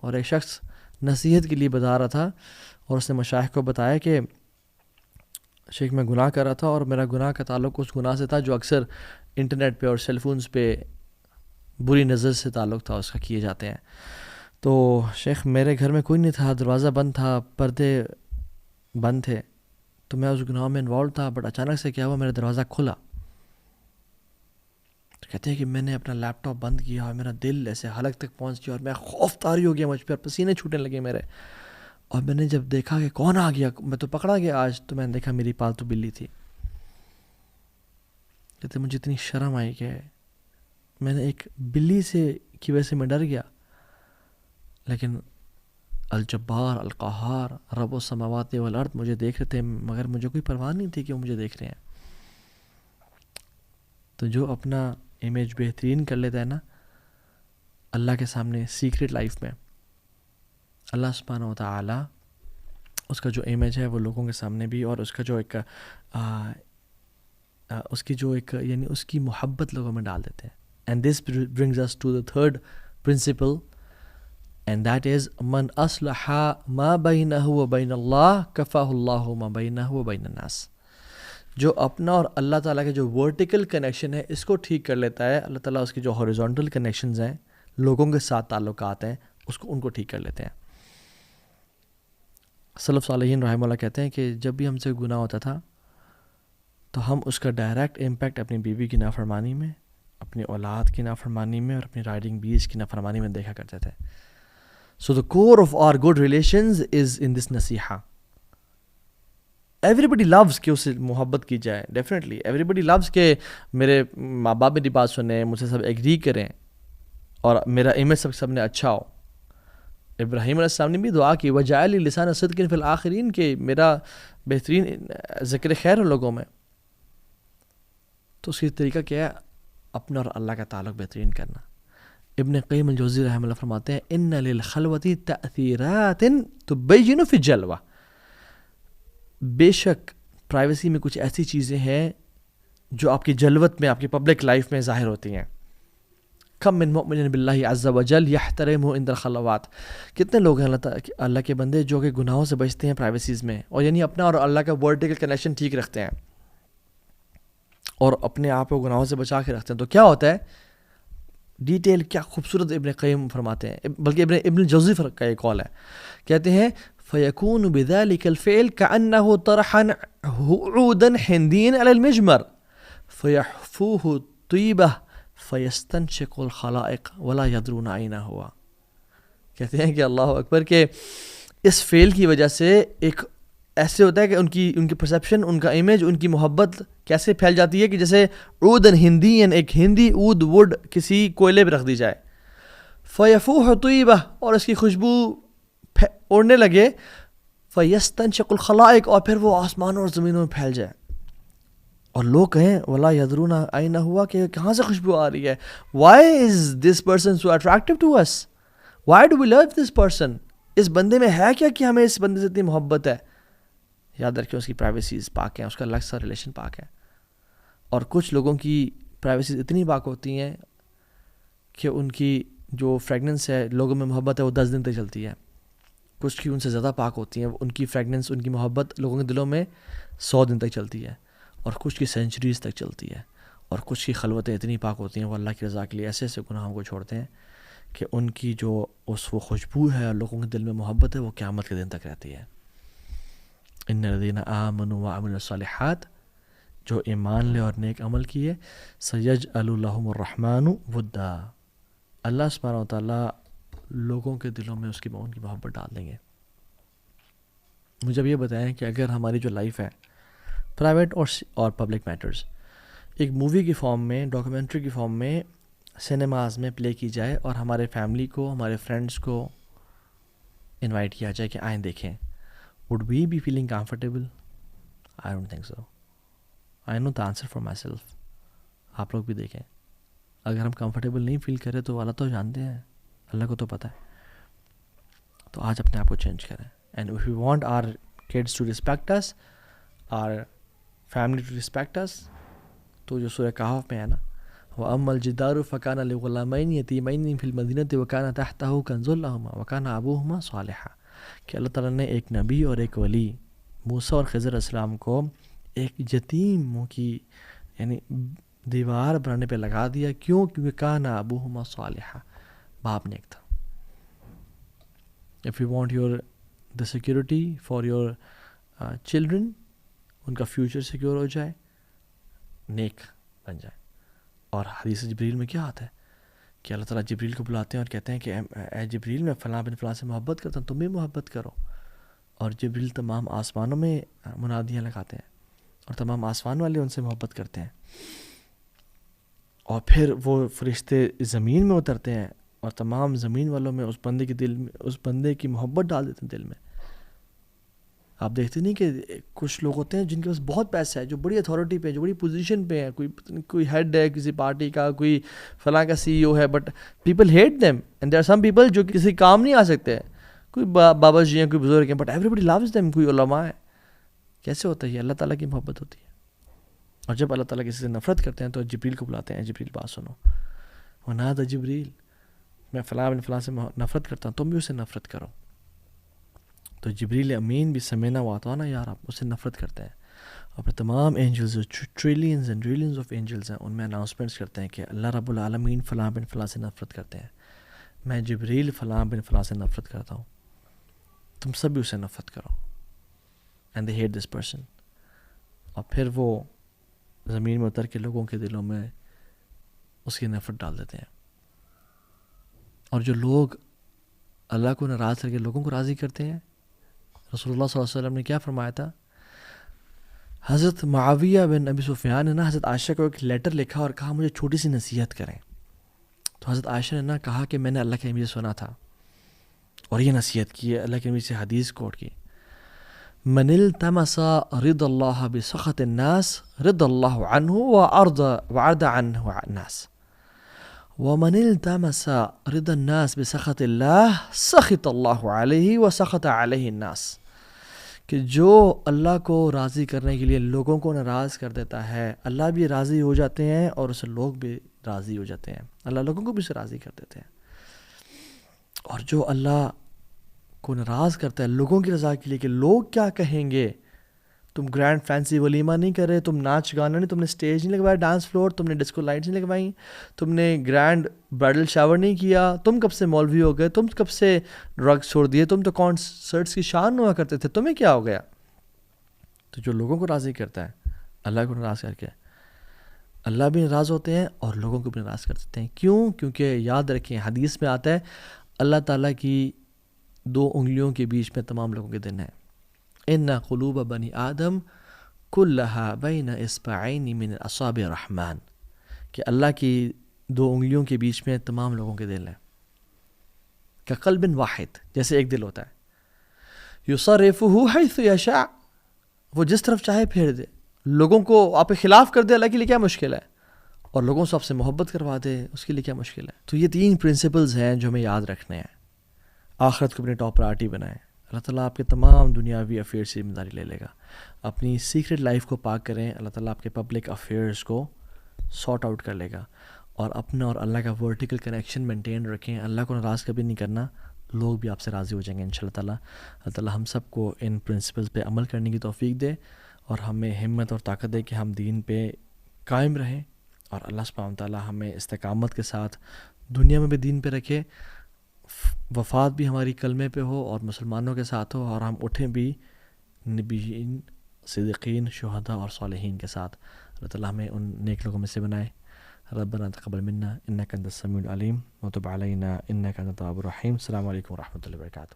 اور ایک شخص نصیحت کے لیے بتا رہا تھا اور اس نے مشائخ کو بتایا کہ شیخ میں گناہ کر رہا تھا اور میرا گناہ کا تعلق اس گناہ سے تھا جو اکثر انٹرنیٹ پہ اور سیل فونز پہ بری نظر سے تعلق تھا اس کا کیے جاتے ہیں. تو شیخ میرے گھر میں کوئی نہیں تھا, دروازہ بند تھا, پردے بند تھے, تو میں اس گناہ میں انوالو تھا, بٹ اچانک سے کیا ہوا, میرا دروازہ کھلا. تو کہتے ہیں کہ میں نے اپنا لیپ ٹاپ بند کیا اور میرا دل ایسے حلق تک پہنچ گیا اور میں خوف طاری ہو گیا, مجھ پر پسینے چھوٹنے لگے میرے. اور میں نے جب دیکھا کہ کون آ گیا, میں تو پکڑا گیا آج, تو میں نے دیکھا میری پالتو بلی تھی. کہتے مجھے اتنی شرم آئی کہ میں نے ایک بلی سے کی وجہ سے میں ڈر گیا, لیکن الجبار القہار رب السماوات والارض مجھے دیکھ رہے تھے, مگر مجھے کوئی پرواہ نہیں تھی کہ وہ مجھے دیکھ رہے ہیں. تو جو اپنا امیج بہترین کر لیتا ہے نا اللہ کے سامنے سیکرٹ لائف میں, اللہ سبحانہ و تعالی اس کا جو امیج ہے وہ لوگوں کے سامنے بھی, اور اس کا جو ایک اس کی جو ایک یعنی اس کی محبت لوگوں میں ڈال دیتے ہیں. And this brings us to the third principle, and that is من اصلح ما بینہ و بین اللہ کفاہ اللہ ما بینہ و بین الناس. جو اپنا اور اللہ تعالیٰ کے جو ورٹیکل کنیکشن ہے اس کو ٹھیک کر لیتا ہے, اللہ تعالیٰ اس کی جو ہاریزونٹل کنیکشنز ہیں لوگوں کے ساتھ تعلقات ہیں ان کو ٹھیک کر لیتے ہیں. سلف صالحین رحمہ اللہ کہتے ہیں کہ جب بھی ہم سے گناہ ہوتا تھا تو ہم اس کا ڈائریکٹ امپیکٹ اپنی بیوی کی نافرمانی میں, اپنی اولاد کی نافرمانی میں اور اپنی رائڈنگ بیس کی نافرمانی میں دیکھا کرتے تھے. So the core of our good relations is in this نصیحہ. ایوری بڈی لوز کہ اس سے محبت کی جائے, ڈیفینیٹلی ایوری بڈی لوز کہ میرے ماں باپ میری بات سنیں, مجھ سے سب ایگری کریں اور میرا امیج سب نے اچھا ہو. ابراہیم علیہ السلام نے بھی دعا کی وجعل لی لسان صدق فی الآخرین, کہ میرا بہترین ذکر خیر ہو لوگوں میں. تو اس کی طریقہ کیا ہے, اپنا اور اللہ کا تعلق بہترین کرنا. ابن قیم الجوزی رحمہ اللہ فرماتے ہیں ان للخلوۃ تأثیرات تبین فی الجلوہ, بے شک پرائیویسی میں کچھ ایسی چیزیں ہیں جو آپ کی جلوت میں, آپ کی پبلک لائف میں ظاہر ہوتی ہیں. کم من مؤمن باللہ عز وجل یحترمہ عند الخلوات, کتنے لوگ ہیں اللہ کے بندے جو کہ گناہوں سے بچتے ہیں پرائیویسیز میں, اور یعنی اپنا اور اللہ کا ورٹیکل کنیکشن ٹھیک رکھتے ہیں اور اپنے آپ کو گناہوں سے بچا کے رکھتے ہیں. تو کیا ہوتا ہے, ڈیٹیل کیا خوبصورت ابن قیم فرماتے ہیں, بلکہ ابن الجوزی کا ایک قول ہے, کہتے ہیں فَيَكُونُ بِذَلِكَ الْفِعْلِ كَأَنَّهُ طَرَحًا عُودًا حِنْدِيًا عَلَى الْمِجْمَرِ فَيَحْفُوهُ طِيبَةً فَيَسْتَنْشِقُ الْخَلَائِقَ وَلَا يَدْرُونَ أَيْنَ هُوَ. کہتے ہیں کہ اللہ اکبر, کہ اس فعل کی وجہ سے ایک ایسے ہوتا ہے کہ ان کی پرسیپشن, ان کا امیج, ان کی محبت کیسے پھیل جاتی ہے کہ جیسے عودن ہندین, ایک ہندی عود ووڈ کسی کوئلے پہ رکھ دی جائے, فیفوح طیبہ, اور اس کی خوشبو اڑنے لگے, فیستنشق الخلائق, اور پھر وہ آسمانوں اور زمینوں میں پھیل جائے, اور لوگ کہیں ولا یدرون اینا ہوا, کہ کہاں سے خوشبو آ رہی ہے. Why is this person so attractive to us, why do we love this person, اس بندے میں ہے کیا کہ ہمیں اس بندے سے اتنی محبت ہے. یاد رکھیں اس کی پرائیویسیز پاک ہیں, اس کا الگ سا ریلیشن پاک ہے. اور کچھ لوگوں کی پرائیویسیز اتنی پاک ہوتی ہیں کہ ان کی جو فریگننس ہے, لوگوں میں محبت ہے, وہ 10 دن تک چلتی ہے. کچھ کی ان سے زیادہ پاک ہوتی ہیں, ان کی فریگننس, ان کی محبت لوگوں کے دلوں میں 100 دن تک چلتی ہے, اور کچھ کی سینچریز تک چلتی ہے. اور کچھ کی خلوتیں اتنی پاک ہوتی ہیں, وہ اللہ کی رضا کے لیے ایسے ایسے گناہوں کو چھوڑتے ہیں کہ ان کی جو وہ خوشبو ہے اور لوگوں کے دل میں محبت ہے, وہ قیامت کے دن تک رہتی ہے. ان الذین آمنوا وعملوا الصالحات, جو ایمان لے اور نیک عمل کیے, سیجعل لہم الرحمن ودا, اللہ سبحانہ و تعالیٰ لوگوں کے دلوں میں ان کی محبت ڈال دیں گے. مجھے اب یہ بتائیں کہ اگر ہماری جو لائف ہے پرائیویٹ اور پبلک میٹرز ایک مووی کی فارم میں, ڈاکیومنٹری کی فارم میں سینماز میں پلے کی جائے, اور ہمارے فیملی کو, ہمارے فرینڈس کو انوائٹ کیا جائے کہ آئیں دیکھیں, would we be feeling comfortable? I don't think so. I know the answer for myself. آپ لوگ بھی دیکھیں, اگر ہم کمفرٹیبل نہیں فیل کریں تو اللہ تو جانتے ہیں, اللہ کو تو پتہ ہے. تو آج اپنے آپ کو چینج کریں. And if we want our kids to respect us, our family to respect us, تو جو سورہ کہف میں ہے نا, وَأَمَّا الْجِدَارُ فَكَانَ لِغُلَامَيْنِ يَتِيمَيْنِ فِي الْمَدِينَةِ وَكَانَ تَحْتَهُ كَنْزٌ لَهُمَا وَكَانَ أَبُوهُمَا صَالِحًا کہ اللہ تعالیٰ نے ایک نبی اور ایک ولی موسیٰ اور خضر علیہ السلام کو ایک یتیم کی یعنی دیوار بنانے پہ لگا دیا. کیوں؟ کیونکہ کان ابوہما صالحا، باپ نیک تھا. If you want the security for your children، ان کا فیوچر سیکیور ہو جائے، نیک بن جائے. اور حدیث جبریل میں کیا آتا ہے کہ اللہ تعالیٰ جبریل کو بلاتے ہیں اور کہتے ہیں کہ اے جبریل میں فلاں بن فلاں سے محبت کرتا ہوں، تم بھی محبت کرو. اور جبریل تمام آسمانوں میں منادیاں لگاتے ہیں اور تمام آسمان والے ان سے محبت کرتے ہیں. اور پھر وہ فرشتے زمین میں اترتے ہیں اور تمام زمین والوں میں اس بندے کے دل میں اس بندے کی محبت ڈال دیتے ہیں دل میں. آپ دیکھتے نہیں کہ کچھ لوگ ہوتے ہیں جن کے پاس بہت پیسہ ہے، جو بڑی اتھارٹی پہ، جو بڑی پوزیشن پہ ہیں، کوئی ہیڈ ہے کسی پارٹی کا، کوئی فلاں کا سی ای او ہے، but people hate them. And there are some people جو کسی کام نہیں آ سکتے، کوئی بابا جی ہیں، کوئی بزرگ ہیں، but everybody loves them. کوئی علماء ہے. کیسے ہوتا ہے یہ؟ اللہ تعالیٰ کی محبت ہوتی ہے. اور جب اللہ تعالیٰ کسی سے نفرت کرتے ہیں تو جبریل کو بلاتے ہیں، جبریل بات سنو. ونادى جبریل، میں فلاں بن فلاں سے نفرت کرتا ہوں، تم بھی اسے نفرت کرو. تو جبریل امین بھی سمینا واطعنا یار، آپ اسے نفرت کرتے ہیں. اور پھر تمام angels, trillions and trillions of angels ہیں، ان میں اناؤنسمنٹس کرتے ہیں کہ اللہ رب العالمین فلاں بن فلاں سے نفرت کرتے ہیں. میں جبریل فلاں بن فلاں سے نفرت کرتا ہوں، تم سب بھی اسے نفرت کرو. And they hate this person. اور پھر وہ زمین میں اتر کے لوگوں کے دلوں میں اس کی نفرت ڈال دیتے ہیں. اور جو لوگ اللہ کو ناراض کر کے لوگوں کو راضی کرتے ہیں، رسول اللہ صلی اللہ علیہ وسلم نے کیا فرمایا تھا؟ حضرت معاویہ بن ابی سفیان نے نا حضرت عائشہ کو ایک لیٹر لکھا اور کہا مجھے چھوٹی سی نصیحت کریں. تو حضرت عائشہ نے نا کہا کہ میں نے اللہ کے نبی سے سنا تھا اور یہ نصیحت کی ہے، اللہ کے نبی سے حدیث کوٹ کی، من التمس رضا اللہ بسخط الناس رضا اللہ عنہ وعرض عنہ الناس، ومن التمس رضا الناس بسخط اللہ سخط اللہ علیہ وسخط علیہ الناس. کہ جو اللہ کو راضی کرنے کے لیے لوگوں کو ناراض کر دیتا ہے، اللہ بھی راضی ہو جاتے ہیں اور اسے لوگ بھی راضی ہو جاتے ہیں، اللہ لوگوں کو بھی اسے راضی کر دیتے ہیں. اور جو اللہ کو ناراض کرتا ہے لوگوں کی رضا کے لیے کہ لوگ کیا کہیں گے، تم گرینڈ فینسی ولیمہ نہیں کر رہے، تم ناچ گانا نہیں، تم نے اسٹیج نہیں لگوایا، ڈانس فلور، تم نے ڈسکو لائٹس نہیں لگوائیں، تم نے گرینڈ برائڈل شاور نہیں کیا، تم کب سے مولوی ہو گئے، تم کب سے ڈرگس چھوڑ دیے، تم تو کانسرٹس کی شان ہوا کرتے تھے، تمہیں کیا ہو گیا. تو جو لوگوں کو راضی کرتا ہے اللہ کو ناراض کر کے، اللہ بھی ناراض ہوتے ہیں اور لوگوں کو بھی ناراض کر دیتے ہیں. کیوں؟ کیونکہ یاد رکھیں حدیث میں آتا ہے اللہ تعالیٰ کی 2 انگلیوں کے بیچ میں تمام لوگوں کے دن ہیں. ان قلوب بنی آدم کلھا بین اصبعین من اصابع الرحمن، کہ اللہ کی 2 انگلیوں کے بیچ میں تمام لوگوں کے دل ہیں. کقلب واحد، جیسے ایک دل ہوتا ہے، یصرفہ حیث یشاء، وہ جس طرف چاہے پھیر دے. لوگوں کو آپ کے خلاف کر دے، اللہ کے لیے کیا مشکل ہے؟ اور لوگوں سے آپ سے محبت کروا دے، اس کے لیے کیا مشکل ہے؟ تو یہ 3 پرنسپلز ہیں جو ہمیں یاد رکھنے ہیں. آخرت کو اپنی ٹاپ پرائرٹی بنائیں، اللہ تعالیٰ آپ کے تمام دنیاوی افیئرس کی ذمہ داری لے لے گا. اپنی سیکرٹ لائف کو پاک کریں، اللہ تعالیٰ آپ کے پبلک افیئرس کو سارٹ آؤٹ کر لے گا. اور اپنا اور اللہ کا ورٹیکل کنیکشن مینٹین رکھیں، اللہ کو ناراض کبھی نہیں کرنا، لوگ بھی آپ سے راضی ہو جائیں گے انشاءاللہ تعالیٰ. اللہ تعالیٰ ہم سب کو ان پرنسپلز پہ عمل کرنے کی توفیق دے اور ہمیں ہمت اور طاقت دے کہ ہم دین پہ قائم رہیں، اور اللہ سبحانہ وتعالیٰ ہمیں استقامت کے ساتھ دنیا میں بھی دین پہ رکھے، وفات بھی ہماری کلمے پہ ہو اور مسلمانوں کے ساتھ ہو، اور ہم اٹھیں بھی نبیین، صدیقین، شہداء اور صالحین کے ساتھ. اللہ تعالیٰ ہمیں ان نیک لوگوں میں سے بنائے. ربنا تقبل منا انک انت السمیع العلیم وتب علینا انک انت التواب الرحیم. السلام علیکم ورحمۃ اللہ وبرکاتہ.